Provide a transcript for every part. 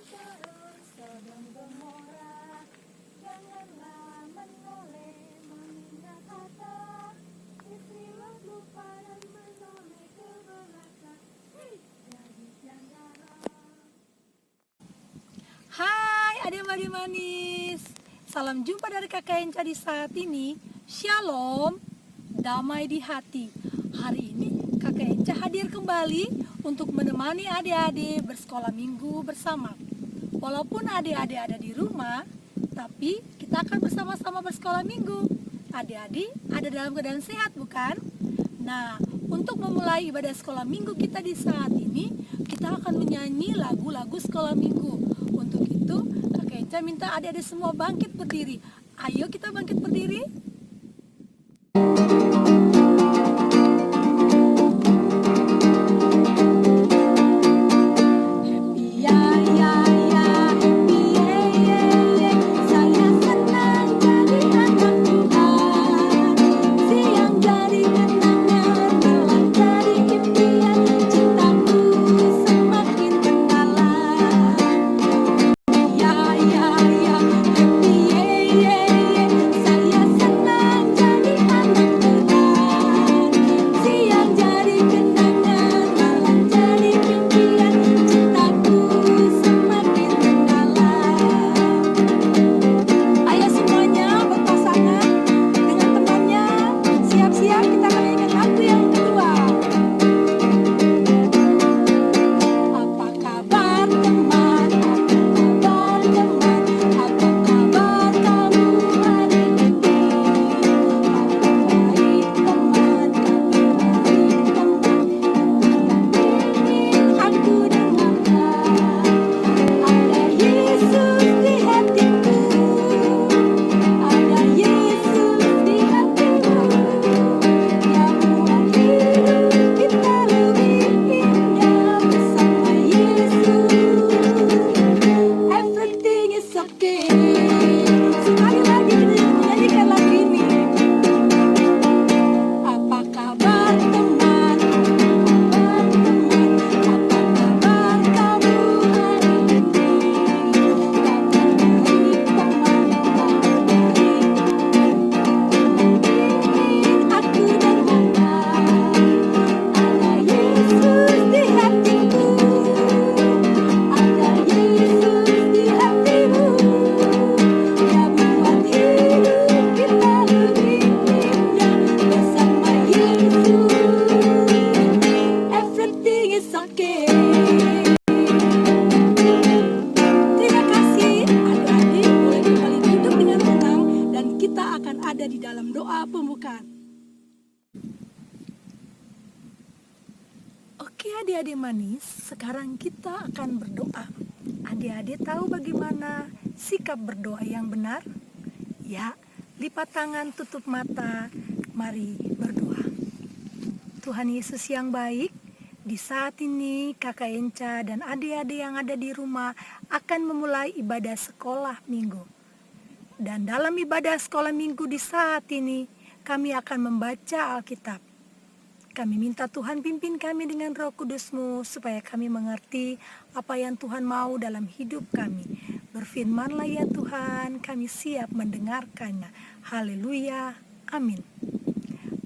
Terus Sodom Gomora, janganlah menoleh mengingat harta. Istri Lot lupa dan menoleh ke belakang. Jadi jandara. Hai adik-adik manis, salam jumpa dari kakak Enca di saat ini. Shalom, damai di hati. Hari ini kakak Enca hadir kembali untuk menemani adik-adik bersekolah minggu bersama. Walaupun adik-adik ada di rumah, tapi kita akan bersama-sama bersekolah minggu. Adik-adik ada dalam keadaan sehat bukan? Nah, untuk memulai ibadah sekolah minggu kita di saat ini, kita akan menyanyi lagu-lagu sekolah minggu. Untuk itu, Kakak Enca minta adik-adik semua bangkit berdiri. Ayo kita bangkit berdiri. Oke adik-adik manis, sekarang kita akan berdoa. Adik-adik tahu bagaimana sikap berdoa yang benar? Ya, lipat tangan, tutup mata, mari berdoa. Tuhan Yesus yang baik, di saat ini kakak Enca dan adik-adik yang ada di rumah akan memulai ibadah sekolah minggu. Dan dalam ibadah sekolah minggu di saat ini, kami akan membaca Alkitab. Kami minta Tuhan pimpin kami dengan Roh Kudus-Mu supaya kami mengerti apa yang Tuhan mau dalam hidup kami. Berfirman-Lah ya Tuhan, kami siap mendengarkannya. Haleluya, amin.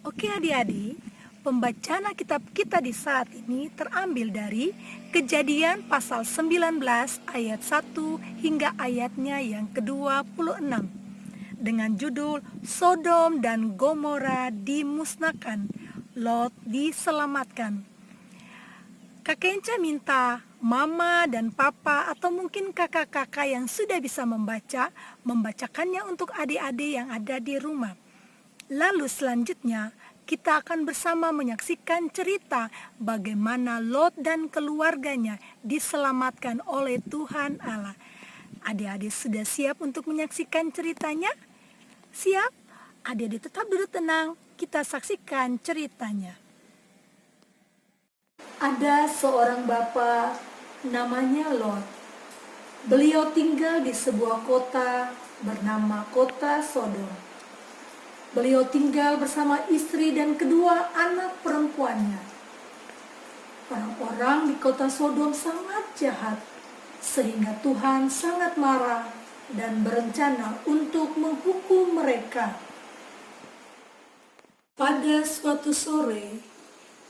Oke adik-adik, pembacaan Alkitab kita di saat ini terambil dari Kejadian pasal 19 ayat 1 hingga ayatnya yang ke-26 dengan judul Sodom dan Gomora dimusnahkan, Lot diselamatkan. Kakak Enca minta mama dan papa atau mungkin kakak-kakak yang sudah bisa membaca, membacakannya untuk adik-adik yang ada di rumah. Lalu selanjutnya kita akan bersama menyaksikan cerita bagaimana Lot dan keluarganya diselamatkan oleh Tuhan Allah. Adik-adik sudah siap untuk menyaksikan ceritanya? Siap? Adik-adik tetap duduk tenang, kita saksikan ceritanya. Ada seorang bapak namanya Lot. Beliau tinggal di sebuah kota bernama kota Sodom. Beliau tinggal bersama istri dan kedua anak perempuannya. Orang-orang di kota Sodom sangat jahat. sehingga Tuhan sangat marah dan berencana untuk menghukum mereka. Pada suatu sore,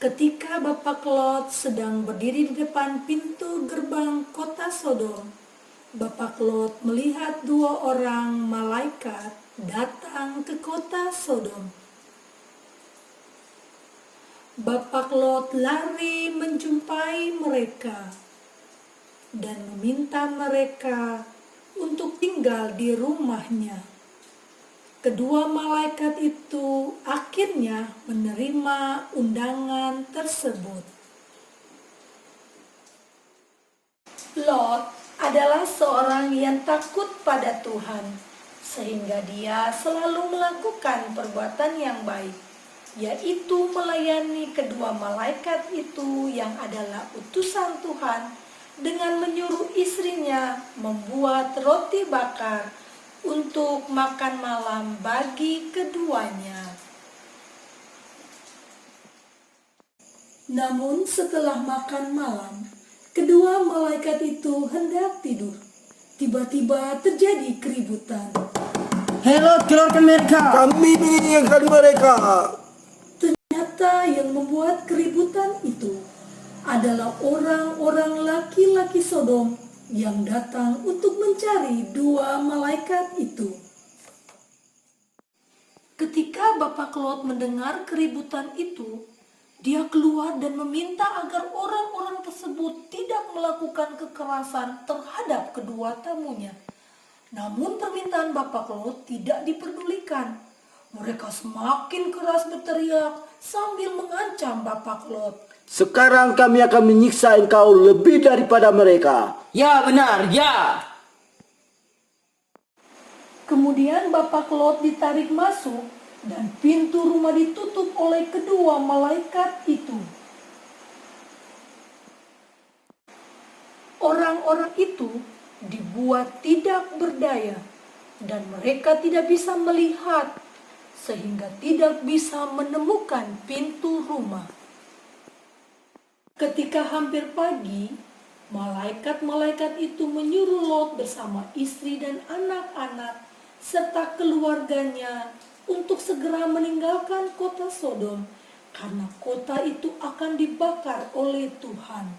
ketika Bapak Lot sedang berdiri di depan pintu gerbang kota Sodom, Bapak Lot melihat 2 orang malaikat datang ke kota Sodom. Bapak Lot lari menjumpai mereka dan meminta mereka untuk tinggal di rumahnya. Kedua malaikat itu akhirnya menerima undangan tersebut. Lot adalah seorang yang takut pada Tuhan, sehingga dia selalu melakukan perbuatan yang baik, yaitu melayani kedua malaikat itu yang adalah utusan Tuhan dengan menyuruh istrinya membuat roti bakar untuk makan malam bagi keduanya. Namun setelah makan malam, kedua malaikat itu hendak tidur. Tiba-tiba terjadi keributan. Hello, keluarkan mereka. Kami mengingatkan mereka. Ternyata yang membuat keributan itu adalah orang-orang laki-laki Sodom yang datang untuk mencari 2 malaikat itu. Ketika Bapak Lot mendengar keributan itu, dia keluar dan meminta agar orang-orang tersebut tidak melakukan kekerasan terhadap kedua tamunya. Namun permintaan Bapak Lot tidak diperdulikan. Mereka semakin keras berteriak sambil mengancam Bapak Lot. Sekarang kami akan menyiksa engkau lebih daripada mereka. Ya benar, ya. Kemudian Bapak Lot ditarik masuk dan pintu rumah ditutup oleh kedua malaikat itu. Orang-orang itu dibuat tidak berdaya dan mereka tidak bisa melihat sehingga tidak bisa menemukan pintu rumah. Ketika hampir pagi, malaikat-malaikat itu menyuruh Lot bersama istri dan anak-anak serta keluarganya untuk segera meninggalkan kota Sodom karena kota itu akan dibakar oleh Tuhan.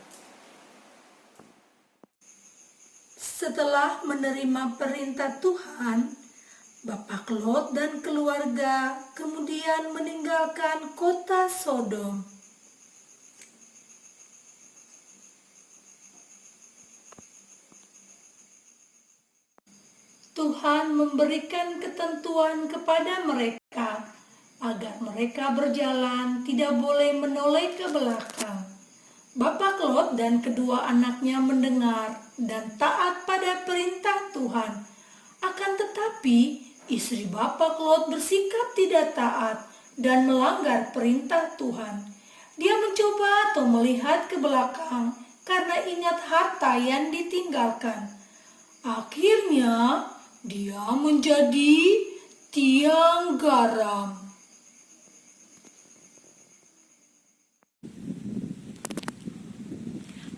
Setelah menerima perintah Tuhan, Bapak Lot dan keluarga kemudian meninggalkan kota Sodom. Tuhan memberikan ketentuan kepada mereka agar mereka berjalan tidak boleh menoleh ke belakang. Bapak Lot dan kedua anaknya mendengar dan taat pada perintah Tuhan. Akan tetapi istri Bapak Lot bersikap tidak taat dan melanggar perintah Tuhan. Dia mencoba atau melihat ke belakang karena ingat harta yang ditinggalkan. Akhirnya dia menjadi tiang garam.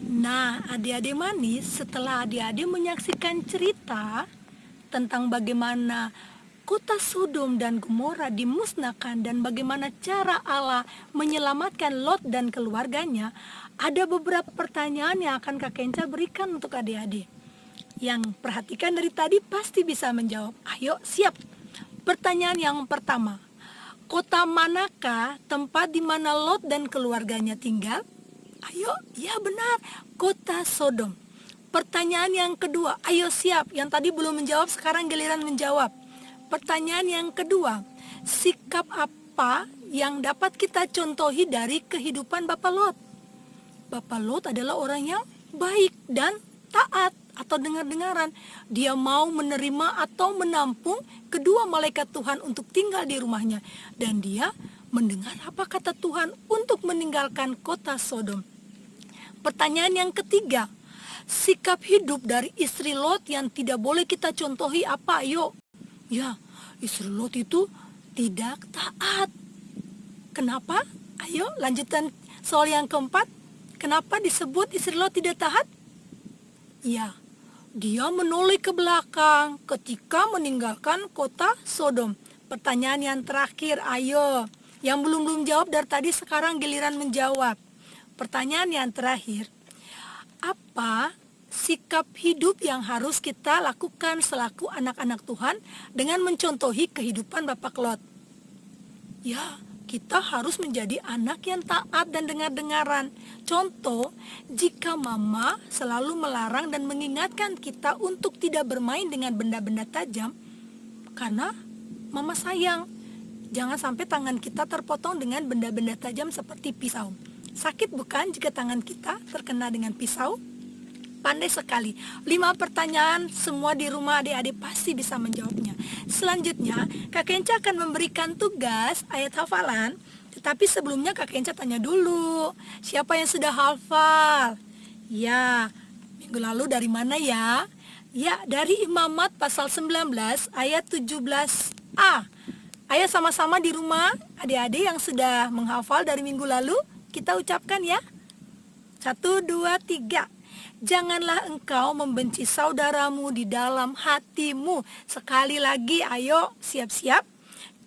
Nah, adik-adik manis, setelah adik-adik menyaksikan cerita tentang bagaimana kota Sodom dan Gomora dimusnahkan dan bagaimana cara Allah menyelamatkan Lot dan keluarganya, ada beberapa pertanyaan yang akan Kak Kenca berikan untuk adik-adik. Yang perhatikan dari tadi pasti bisa menjawab. Ayo, siap. Pertanyaan yang pertama, kota manakah tempat di mana Lot dan keluarganya tinggal? Ayo, ya benar, kota Sodom. Pertanyaan yang kedua, ayo siap. Yang tadi belum menjawab, sekarang giliran menjawab. Pertanyaan yang kedua, sikap apa yang dapat kita contohi dari kehidupan Bapak Lot? Bapak Lot adalah orang yang baik dan taat atau dengar-dengaran. Dia mau menerima atau menampung kedua malaikat Tuhan untuk tinggal di rumahnya. Dan dia mendengar apa kata Tuhan untuk meninggalkan kota Sodom. Pertanyaan yang ketiga, sikap hidup dari istri Lot yang tidak boleh kita contohi apa? Ayo. Ya, istri Lot itu tidak taat. Kenapa? Ayo lanjutkan soal yang keempat. Kenapa disebut istri Lot tidak taat? Ya, dia menoleh ke belakang ketika meninggalkan kota Sodom. Pertanyaan yang terakhir, ayo. Yang belum jawab dari tadi sekarang giliran menjawab. Pertanyaan yang terakhir, apa sikap hidup yang harus kita lakukan selaku anak-anak Tuhan dengan mencontohi kehidupan Bapak Lot? Ya, kita harus menjadi anak yang taat dan dengar-dengaran. Contoh, jika mama selalu melarang dan mengingatkan kita untuk tidak bermain dengan benda-benda tajam, karena mama sayang, jangan sampai tangan kita terpotong dengan benda-benda tajam seperti pisau. Sakit bukan jika tangan kita terkena dengan pisau? Pandai sekali. 5 pertanyaan semua di rumah adik-adik pasti bisa menjawabnya. Selanjutnya, Kak Kenca akan memberikan tugas ayat hafalan. Tetapi sebelumnya Kak Kenca tanya dulu, siapa yang sudah hafal? Ya, minggu lalu dari mana ya? Ya, dari Imamat pasal 19 ayat 17a. Ayo sama-sama di rumah, adik-adik yang sudah menghafal dari minggu lalu, kita ucapkan ya. 1, 2, 3. Janganlah engkau membenci saudaramu di dalam hatimu. Sekali lagi, ayo siap-siap.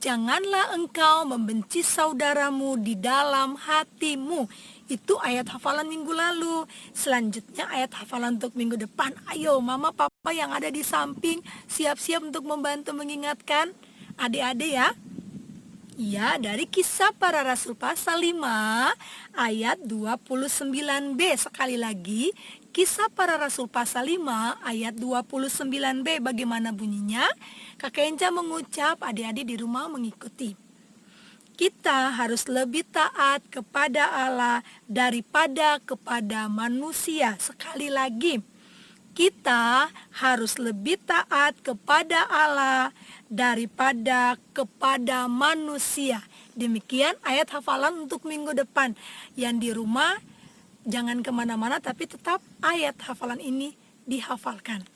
Janganlah engkau membenci saudaramu di dalam hatimu. Itu ayat hafalan minggu lalu. Selanjutnya ayat hafalan untuk minggu depan. Ayo mama papa yang ada di samping siap-siap untuk membantu mengingatkan adik-adik ya. Ya, dari Kisah Para Rasul pasal 5 ayat 29b. Sekali lagi, Kisah Para Rasul pasal 5 ayat 29b. Bagaimana bunyinya? Kak Kenca mengucap, adik-adik di rumah mengikuti. Kita harus lebih taat kepada Allah daripada kepada manusia. Sekali lagi, kita harus lebih taat kepada Allah daripada kepada manusia. Demikian ayat hafalan untuk minggu depan. Yang di rumah jangan kemana-mana tapi tetap ayat hafalan ini dihafalkan.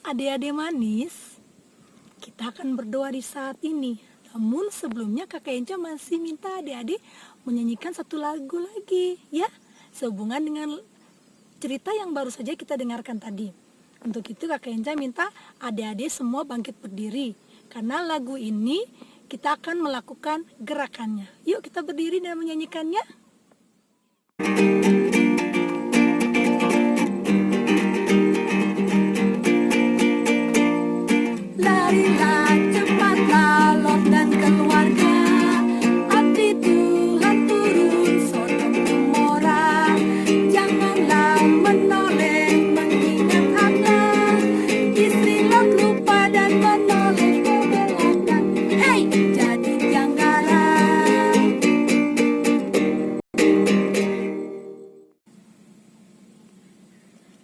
Adik-adik manis, kita akan berdoa di saat ini. Namun sebelumnya Kak Kenca masih minta adik-adik menyanyikan satu lagu lagi ya, sehubungan dengan cerita yang baru saja kita dengarkan tadi. Untuk itu Kak Kenca minta adik-adik semua bangkit berdiri, karena lagu ini kita akan melakukan gerakannya. Yuk kita berdiri dan menyanyikannya. Larilah cepatlah Lot dan keluarga, api Tuhan turun Sodom Gomora. Janganlah menoleh mengingat Allah, istri Lot lupa dan menoleh ke belakang. Hei, jadi janganlah.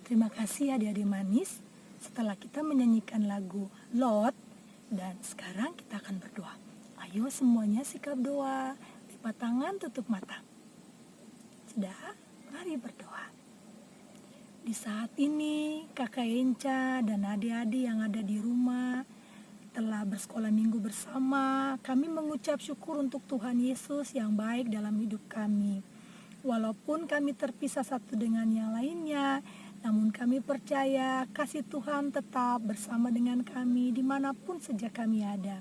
Terima kasih adik-adik manis. Setelah kita menyanyikan lagu Lot, dan sekarang kita akan berdoa. Ayo semuanya sikap doa, lipat tangan, tutup mata. Sudah, mari berdoa. Di saat ini Kakak Enca dan adik-adik yang ada di rumah telah bersekolah minggu bersama. Kami mengucap syukur untuk Tuhan Yesus yang baik dalam hidup kami. Walaupun kami terpisah satu dengan yang lainnya, namun kami percaya kasih Tuhan tetap bersama dengan kami dimanapun saja kami ada.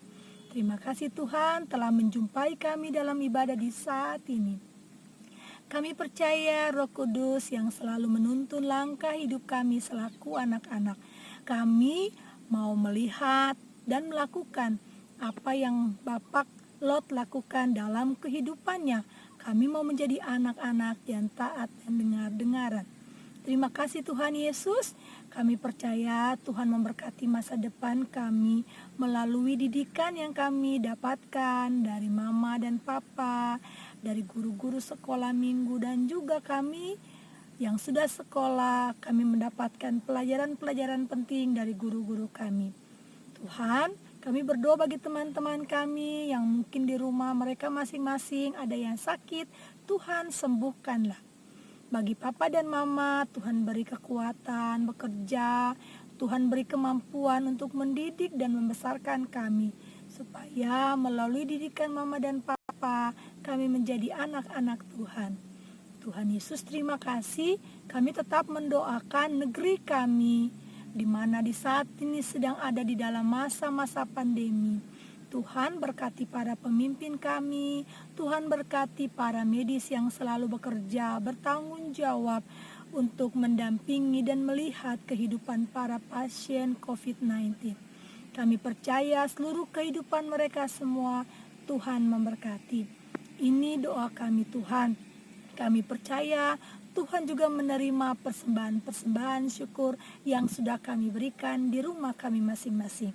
Terima kasih Tuhan telah menjumpai kami dalam ibadah di saat ini. Kami percaya Roh Kudus yang selalu menuntun langkah hidup kami selaku anak-anak. Kami mau melihat dan melakukan apa yang Bapak Lot lakukan dalam kehidupannya. Kami mau menjadi anak-anak yang taat dan dengar-dengaran. Terima kasih Tuhan Yesus. Kami percaya Tuhan memberkati masa depan kami melalui didikan yang kami dapatkan dari mama dan papa, dari guru-guru sekolah minggu, dan juga kami yang sudah sekolah, kami mendapatkan pelajaran-pelajaran penting dari guru-guru kami. Tuhan, kami berdoa bagi teman-teman kami yang mungkin di rumah mereka masing-masing ada yang sakit, Tuhan sembuhkanlah. Bagi papa dan mama, Tuhan beri kekuatan bekerja, Tuhan beri kemampuan untuk mendidik dan membesarkan kami, supaya melalui didikan mama dan papa, kami menjadi anak-anak Tuhan. Tuhan Yesus, terima kasih. Kami tetap mendoakan negeri kami, di mana di saat ini sedang ada di dalam masa-masa pandemi. Tuhan berkati para pemimpin kami. Tuhan berkati para medis yang selalu bekerja, bertanggung jawab untuk mendampingi dan melihat kehidupan para pasien COVID-19. Kami percaya seluruh kehidupan mereka semua Tuhan memberkati. Ini doa kami Tuhan. Kami percaya Tuhan juga menerima persembahan-persembahan syukur yang sudah kami berikan di rumah kami masing-masing.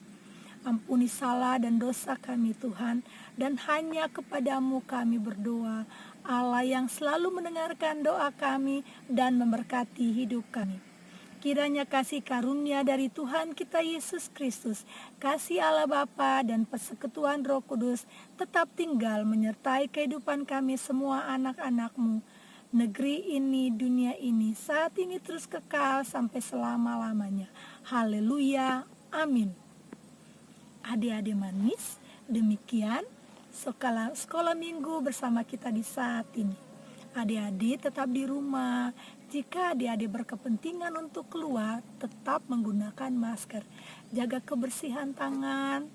Ampuni salah dan dosa kami Tuhan, dan hanya kepadamu kami berdoa, Allah yang selalu mendengarkan doa kami dan memberkati hidup kami. Kiranya kasih karunia dari Tuhan kita Yesus Kristus, kasih Allah Bapa dan persekutuan Roh Kudus tetap tinggal menyertai kehidupan kami semua anak-anak-Mu. Negeri ini, dunia ini, saat ini terus kekal sampai selama-lamanya. Haleluya, amin. Adik-adik manis, demikian sekolah minggu bersama kita di saat ini. Adik-adik tetap di rumah. Jika adik-adik berkepentingan untuk keluar, tetap menggunakan masker. Jaga kebersihan tangan,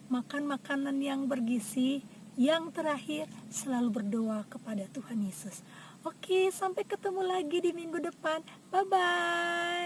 makan makanan yang bergizi. Yang terakhir, selalu berdoa kepada Tuhan Yesus. Oke, sampai ketemu lagi di minggu depan. Bye-bye.